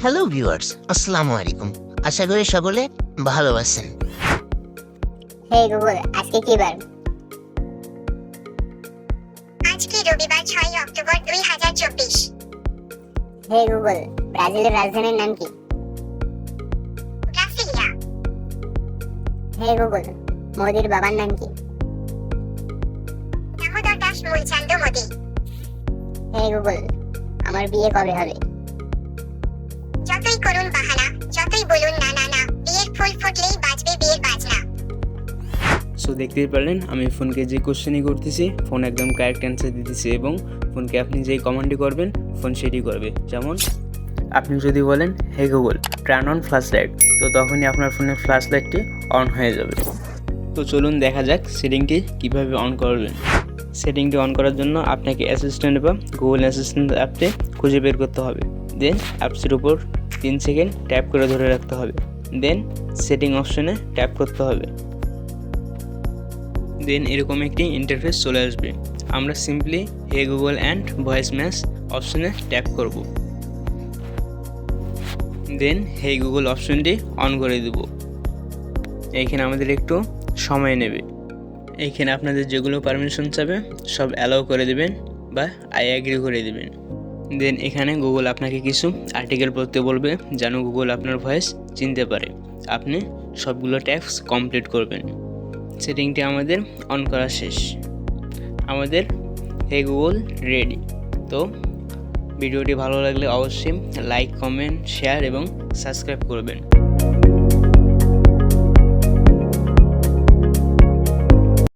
Hello viewers, আসসালামু আলাইকুম। আশা করি সকলে ভালো আছেন। হে গুগল, আজকে কি বার? আজকে রবিবার 6 অক্টোবর 2024। হে গুগল, ব্রাজিলের রাজধানীর নাম কি? ব্রাসিলিয়া। হে গুগল, মোদির বাবার নাম কি? দামোদর দাস মূলচান্দ মোদি। হে গুগল, আমার বিয়ে কবে হবে? যতই করুন বাহানা, যতই বলুন না না না, বিয়ের ফুল ফুটলেই বাজবে বিয়ের বাজনা। সো দেখতেই পারলেন আমি ফোনকে যে কোশ্চেনই করতেছি ফোন একদম কারেক্ট অ্যান্সার দিতেছে এবং ফোনকে আপনি যেই কমান্ডই করবেন ফোন সেটি করবে। যেমন আপনি যদি বলেন hey Google turn on flash light, তো তখনই আপনার ফোনের ফ্ল্যাশ লাইটটি অন হয়ে যাবে। তো চলুন দেখা যাক সেটিংটি কীভাবে অন করবেন। সেটিংটি অন করার জন্য আপনাকে অ্যাসিস্ট্যান্ট বা গুগল অ্যাসিস্ট্যান্ট অ্যাপটি খুঁজে বের করতে হবে। দেন অ্যাপসের উপর 3 সেকেন্ড ট্যাপ করে ধরে রাখতে হবে। দেন সেটিং অপশনে ট্যাপ করতে হবে। দেন এরকম একটি ইন্টারফেস চলে আসবে। আমরা simply hey Google and voice match অপশনে ট্যাপ করব। দেন হে গুগল অপশনটি অন করে দেব। এইখানে আমাদের একটু সময় নেবে। এইখানে আপনাদের যেগুলো পারমিশন চাবে সব অ্যালাউ করে দেবেন বা আই অ্যাগ্রি করে দেবেন। দেন এখানে গুগল আপনাকে কিছু আর্টিকেল পড়তে বলবে যেন গুগল আপনার ভয়েস চিনতে পারে। আপনি সবগুলো ট্যাক্স কমপ্লিট করবেন। সেটিংটি আমাদের অন করা শেষ। আমাদের হে গুগল রেডি। তো ভিডিওটি ভালো লাগলে অবশ্যই লাইক, কমেন্ট, শেয়ার এবং সাবস্ক্রাইব করবেন।